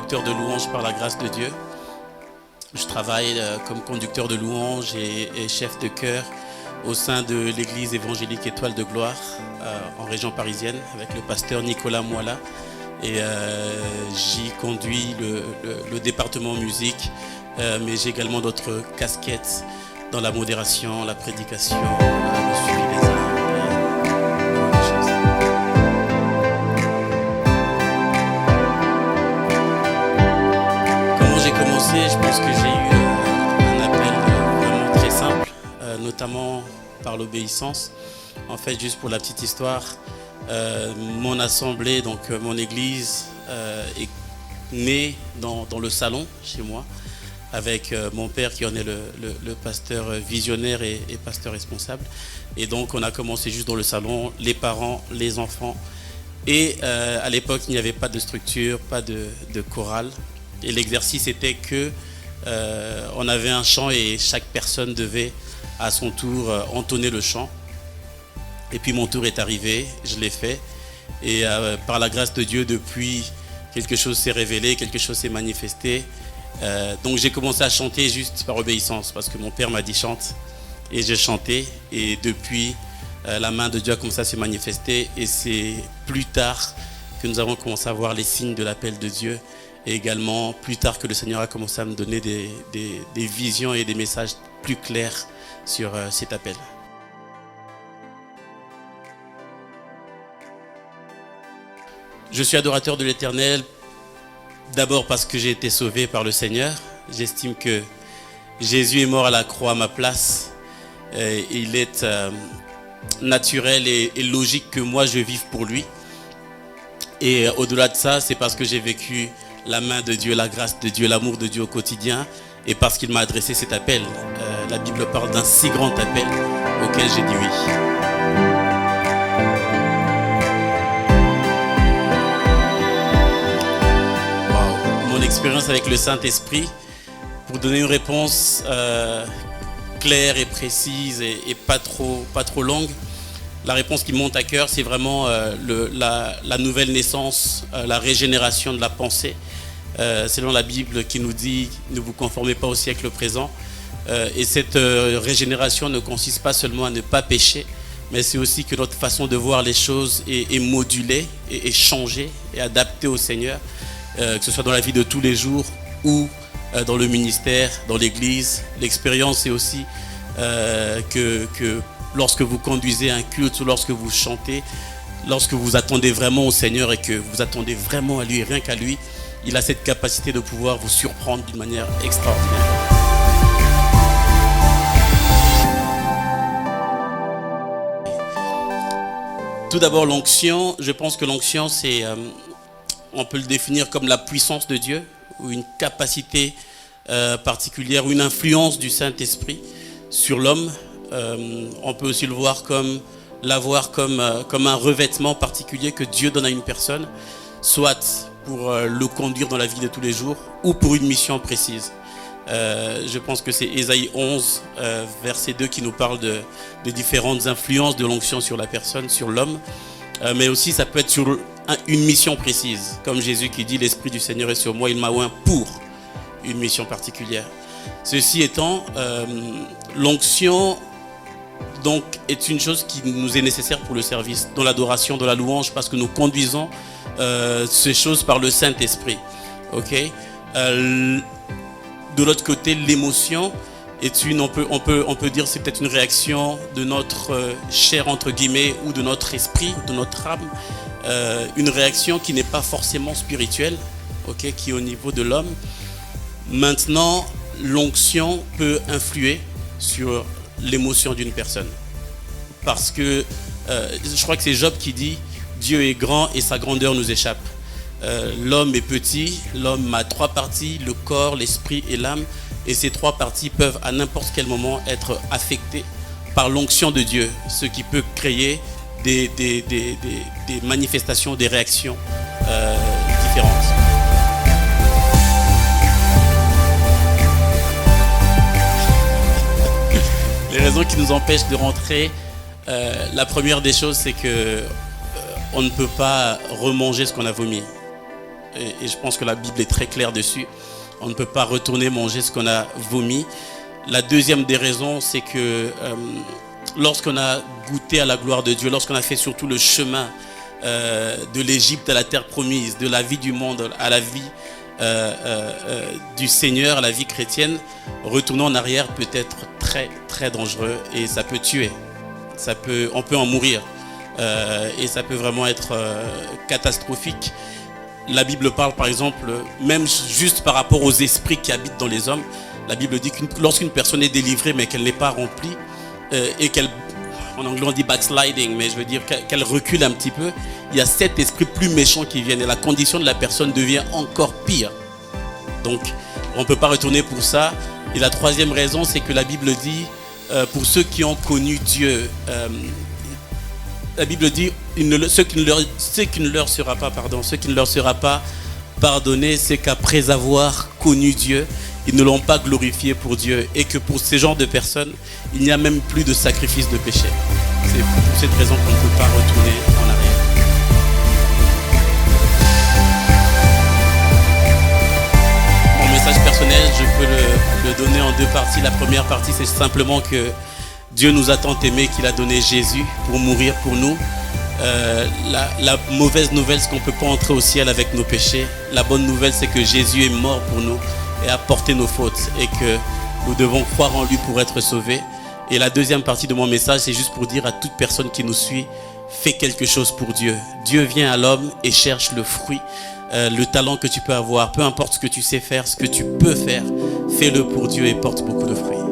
conducteur de louanges par la grâce de Dieu. Je travaille comme conducteur de louanges et chef de chœur au sein de l'église évangélique Étoile de Gloire en région parisienne avec le pasteur Nicolas Moala. Et j'y conduis le département musique, mais j'ai également d'autres casquettes dans la modération, la prédication, le suivi des arts. Comment j'ai commencé? Je pense que j'ai eu un appel vraiment très simple, notamment par l'obéissance. En fait, juste pour la petite histoire, mon assemblée, donc mon église, est née dans le salon chez moi, avec mon père qui en est le pasteur visionnaire et pasteur responsable. Et donc on a commencé juste dans le salon, les parents, les enfants. Et à l'époque, il n'y avait pas de structure, pas de chorale. Et l'exercice était que on avait un chant et chaque personne devait à son tour entonner le chant. Et puis mon tour est arrivé, je l'ai fait. Et par la grâce de Dieu, depuis, quelque chose s'est révélé, quelque chose s'est manifesté. Donc j'ai commencé à chanter juste par obéissance, parce que mon père m'a dit chante. Et j'ai chanté. Et depuis, la main de Dieu a commencé à se manifester. Et c'est plus tard que nous avons commencé à voir les signes de l'appel de Dieu. Et également, plus tard que le Seigneur a commencé à me donner des visions et des messages plus clairs sur cet appel. Je suis adorateur de l'Éternel, d'abord parce que j'ai été sauvé par le Seigneur. J'estime que Jésus est mort à la croix à ma place. Il est naturel et logique que moi je vive pour lui. Et au-delà de ça, c'est parce que j'ai vécu la main de Dieu, la grâce de Dieu, l'amour de Dieu au quotidien. Et parce qu'il m'a adressé cet appel. La Bible parle d'un si grand appel auquel j'ai dit oui. Expérience avec le Saint-Esprit, pour donner une réponse claire et précise et pas trop longue. La réponse qui me monte à cœur, c'est vraiment la nouvelle naissance, la régénération de la pensée. Selon la Bible qui nous dit « Ne vous conformez pas au siècle présent ». Et cette régénération ne consiste pas seulement à ne pas pécher, mais c'est aussi que notre façon de voir les choses est modulée et changée et adaptée au Seigneur. Que ce soit dans la vie de tous les jours ou dans le ministère, dans l'église. L'expérience, c'est aussi que lorsque vous conduisez un culte ou lorsque vous chantez, lorsque vous attendez vraiment au Seigneur et que vous attendez vraiment à lui et rien qu'à lui, il a cette capacité de pouvoir vous surprendre d'une manière extraordinaire. Tout d'abord, l'onction. Je pense que l'onction, c'est... on peut le définir comme la puissance de Dieu ou une capacité particulière, une influence du Saint-Esprit sur l'homme. On peut aussi l'avoir comme un revêtement particulier que Dieu donne à une personne, soit pour le conduire dans la vie de tous les jours ou pour une mission précise. Je pense que c'est Ésaïe 11, verset 2 qui nous parle de différentes influences de l'onction sur la personne, sur l'homme. Mais aussi ça peut être sur une mission précise, comme Jésus qui dit « L'Esprit du Seigneur est sur moi, il m'a oint pour une mission particulière ». Ceci étant, l'onction donc est une chose qui nous est nécessaire pour le service, dans l'adoration, dans la louange, parce que nous conduisons ces choses par le Saint-Esprit. Okay? De l'autre côté, l'émotion est on peut dire c'est peut-être une réaction de notre chair entre guillemets ou de notre esprit, de notre âme, une réaction qui n'est pas forcément spirituelle, okay, qui est au niveau de l'homme. Maintenant, l'onction peut influer sur l'émotion d'une personne, parce que je crois que c'est Job qui dit Dieu est grand et sa grandeur nous échappe. L'homme est petit, l'homme a trois parties, le corps, l'esprit et l'âme. Et ces trois parties peuvent à n'importe quel moment être affectées par l'onction de Dieu, ce qui peut créer des manifestations, des réactions différentes. Les raisons qui nous empêchent de rentrer, la première des choses, c'est que on ne peut pas remanger ce qu'on a vomi. et je pense que la Bible est très claire dessus. On ne peut pas retourner manger ce qu'on a vomi. La deuxième des raisons, c'est que lorsqu'on a goûté à la gloire de Dieu, lorsqu'on a fait surtout le chemin de l'Égypte à la terre promise, de la vie du monde à la vie du Seigneur, à la vie chrétienne, retourner en arrière peut être très très dangereux et ça peut tuer. On peut en mourir et ça peut vraiment être catastrophique. La Bible parle par exemple, même juste par rapport aux esprits qui habitent dans les hommes, la Bible dit que lorsqu'une personne est délivrée mais qu'elle n'est pas remplie et qu'elle, en anglais on dit backsliding, mais je veux dire qu'elle recule un petit peu, il y a 7 esprits plus méchants qui viennent et la condition de la personne devient encore pire. Donc on ne peut pas retourner pour ça. Et la troisième raison, c'est que la Bible dit, pour ceux qui ont connu Dieu, la Bible dit, ce qui ne leur sera pas pardonné, c'est qu'après avoir connu Dieu, ils ne l'ont pas glorifié pour Dieu. Et que pour ces genres de personnes, il n'y a même plus de sacrifice de péché. C'est pour cette raison qu'on ne peut pas retourner en arrière. Mon message personnel, je peux le donner en 2 parties. La première partie, c'est simplement que Dieu nous a tant aimés qu'il a donné Jésus pour mourir pour nous. La mauvaise nouvelle, c'est qu'on ne peut pas entrer au ciel avec nos péchés. La bonne nouvelle, c'est que Jésus est mort pour nous et a porté nos fautes et que nous devons croire en lui pour être sauvés. Et la deuxième partie de mon message, c'est juste pour dire à toute personne qui nous suit, fais quelque chose pour Dieu. Dieu vient à l'homme et cherche le fruit, le talent que tu peux avoir. Peu importe ce que tu sais faire, ce que tu peux faire, fais-le pour Dieu et porte beaucoup de fruits.